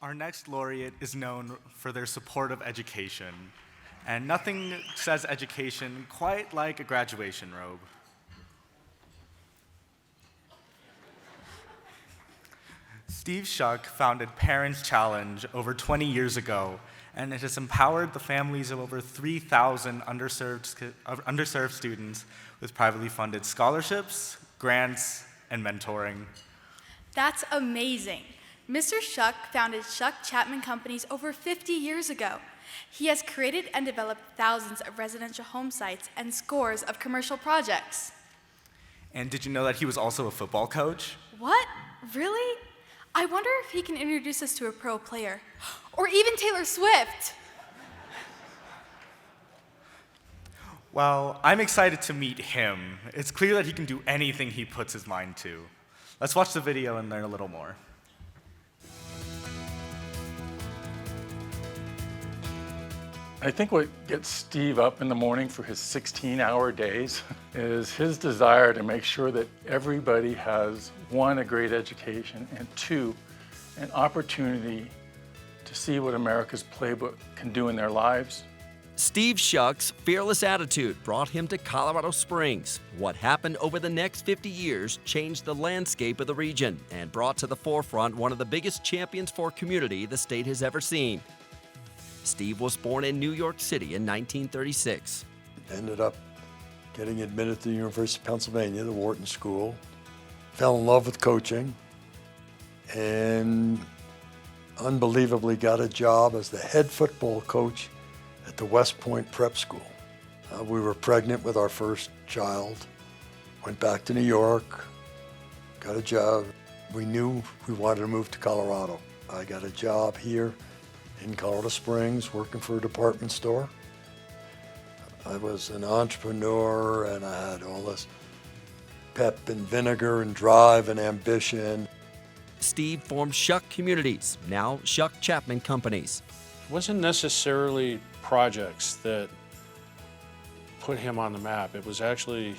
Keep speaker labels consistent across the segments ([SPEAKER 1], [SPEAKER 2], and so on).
[SPEAKER 1] Our next laureate is known for their support of education, and nothing says education quite like a graduation robe. Steve Schuck founded Parents Challenge over 20 years ago, and it has empowered the families of over 3,000 underserved students with privately funded scholarships, grants, and mentoring.
[SPEAKER 2] That's amazing. Mr. Schuck founded Schuck Chapman Companies over 50 years ago. He has created and developed thousands of residential home sites and scores of commercial projects.
[SPEAKER 1] And did you know that he was also a football coach?
[SPEAKER 2] What? Really? I wonder if he can introduce us to a pro player. Or even Taylor Swift.
[SPEAKER 1] Well, I'm excited to meet him. It's clear that he can do anything he puts his mind to. Let's watch the video and learn a little more.
[SPEAKER 3] I think what gets Steve up in the morning for his 16-hour days is his desire to make sure that everybody has, one, a great education, and two, an opportunity to see what America's playbook can do in their lives.
[SPEAKER 4] Steve Schuck's fearless attitude brought him to Colorado Springs. What happened over the next 50 years changed the landscape of the region and brought to the forefront one of the biggest champions for community the state has ever seen. Steve was born in New York City in 1936.
[SPEAKER 5] Ended up getting admitted to the University of Pennsylvania, the Wharton School. Fell in love with coaching and unbelievably got a job as the head football coach at the West Point Prep School. We were pregnant with our first child, went back to New York, got a job. We knew we wanted to move to Colorado. I got a job here in Colorado Springs, working for a department store. I was an entrepreneur and I had all this pep and vinegar and drive and ambition.
[SPEAKER 4] Steve formed Schuck Communities, now Schuck Chapman Companies.
[SPEAKER 6] It wasn't necessarily projects that put him on the map. It was actually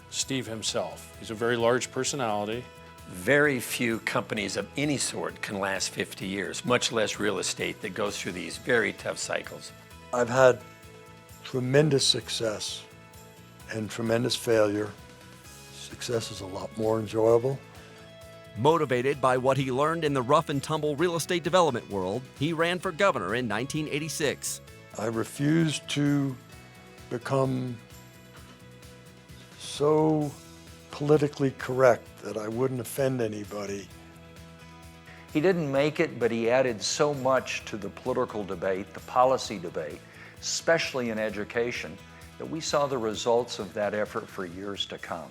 [SPEAKER 6] Steve himself. He's a very large personality.
[SPEAKER 7] Very few companies of any sort can last 50 years, much less real estate that goes through these very tough cycles.
[SPEAKER 5] I've had tremendous success and tremendous failure. Success is a lot more enjoyable.
[SPEAKER 4] Motivated by what he learned in the rough and tumble real estate development world, he ran for governor in 1986.
[SPEAKER 5] I refused to become so politically correct that I wouldn't offend anybody.
[SPEAKER 8] He didn't make it, but he added so much to the political debate, the policy debate, especially in education, that we saw the results of that effort for years to come.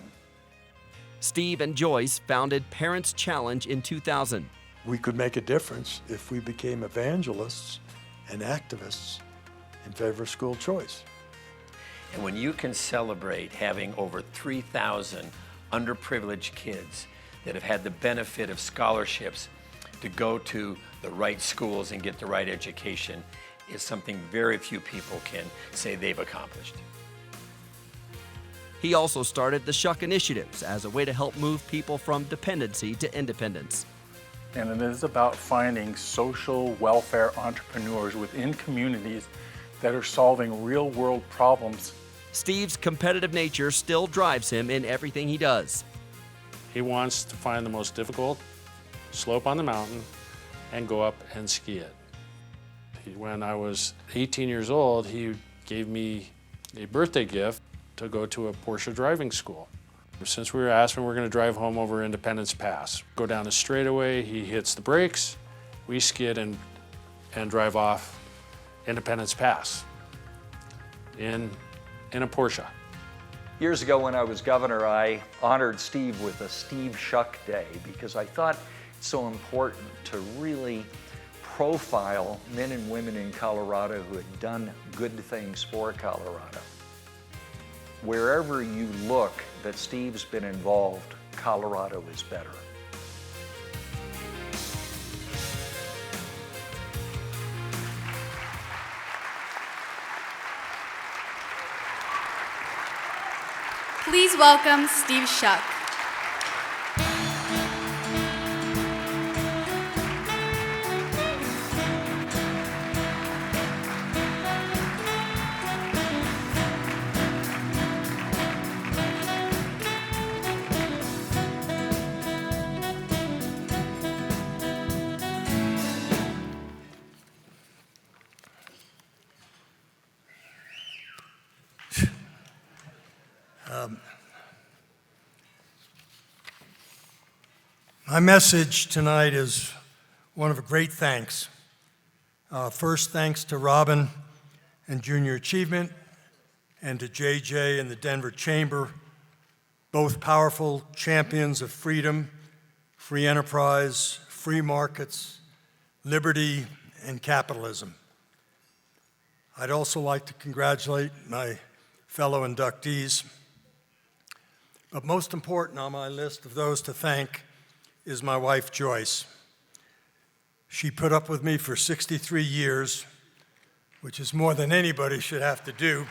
[SPEAKER 4] Steve and Joyce founded Parents Challenge in 2000.
[SPEAKER 5] We could make a difference if we became evangelists and activists in favor of school choice.
[SPEAKER 7] And when you can celebrate having over 3,000 underprivileged kids that have had the benefit of scholarships to go to the right schools and get the right education, is something very few people can say they've accomplished.
[SPEAKER 4] He also started the Schuck Initiatives as a way to help move people from dependency to independence.
[SPEAKER 3] And it is about finding social welfare entrepreneurs within communities that are solving real-world problems.
[SPEAKER 4] Steve's competitive nature still drives him in everything he does.
[SPEAKER 6] He wants to find the most difficult slope on the mountain and go up and ski it. When I was 18 years old, he gave me a birthday gift to go to a Porsche driving school. Since we were asked when we were going to drive home over Independence Pass, go down the straightaway, he hits the brakes, we skid and drive off Independence Pass in a Porsche.
[SPEAKER 8] Years ago when I was governor, I honored Steve with a Steve Schuck Day because I thought it's so important to really profile men and women in Colorado who had done good things for Colorado. Wherever you look that Steve's been involved, Colorado is better.
[SPEAKER 2] Please welcome Steve Schuck.
[SPEAKER 5] My message tonight is one of great thanks. First, thanks to Robin and Junior Achievement, and to JJ and the Denver Chamber, both powerful champions of freedom, free enterprise, free markets, liberty, and capitalism. I'd also like to congratulate my fellow inductees. But most important on my list of those to thank is my wife, Joyce. She put up with me for 63 years, which is more than anybody should have to do.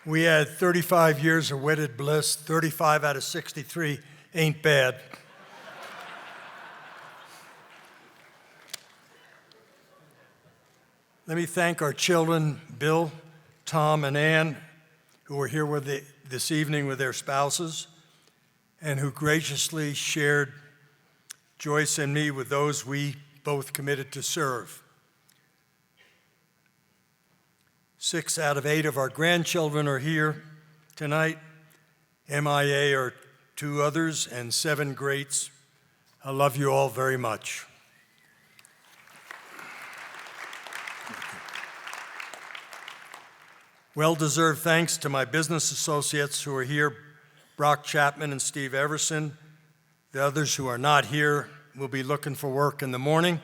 [SPEAKER 5] We had 35 years of wedded bliss. 35 out of 63 ain't bad. Let me thank our children, Bill, Tom, and Ann, who are here this evening with their spouses, and who graciously shared Joyce and me with those we both committed to serve. 6 out of 8 of our grandchildren are here tonight. MIA are 2 others, and 7 greats. I love you all very much. Well-deserved thanks to my business associates who are here, Brock Chapman and Steve Everson. The others who are not here will be looking for work in the morning.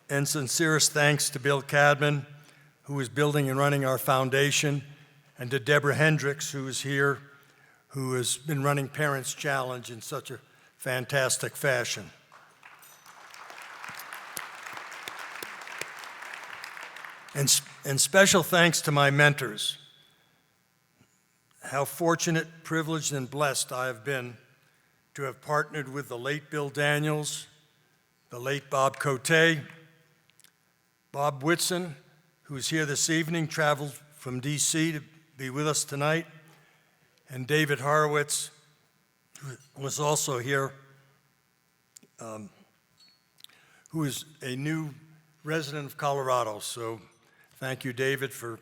[SPEAKER 5] And sincerest thanks to Bill Cadman, who is building and running our foundation, and to Deborah Hendricks, who is here, who has been running Parents Challenge in such a fantastic fashion. And special thanks to my mentors. How fortunate, privileged, and blessed I have been to have partnered with the late Bill Daniels, the late Bob Cote, Bob Whitson, who is here this evening, traveled from D.C. to be with us tonight, and David Horowitz, who was also here, who is a new resident of Colorado. So thank you, David, for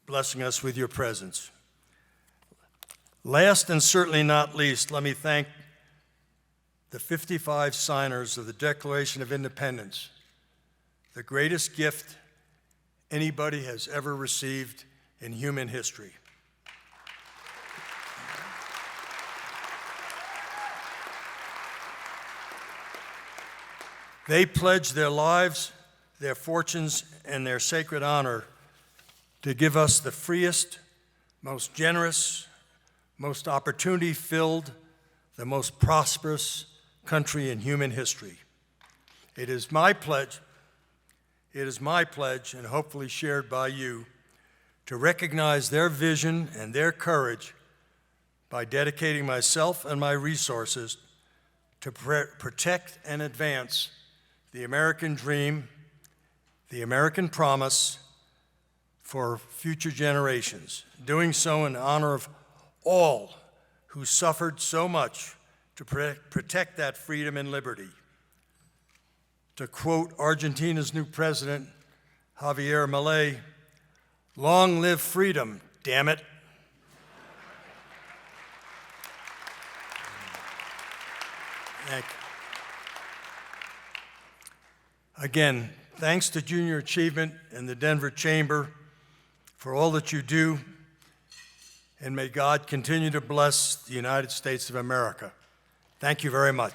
[SPEAKER 5] blessing us with your presence. Last and certainly not least, let me thank the 55 signers of the Declaration of Independence, the greatest gift anybody has ever received in human history. They pledged their lives, their fortunes, and their sacred honor to give us the freest, most generous, most opportunity-filled, the most prosperous country in human history. It is my pledge, and hopefully shared by you, to recognize their vision and their courage by dedicating myself and my resources to protect and advance the American dream, the American promise for future generations, doing so in honor of all who suffered so much to protect that freedom and liberty. To quote Argentina's new president, Javier Milei, "Long live freedom, damn it." Thank you. Again, thanks to Junior Achievement and the Denver Chamber for all that you do, and may God continue to bless the United States of America. Thank you very much.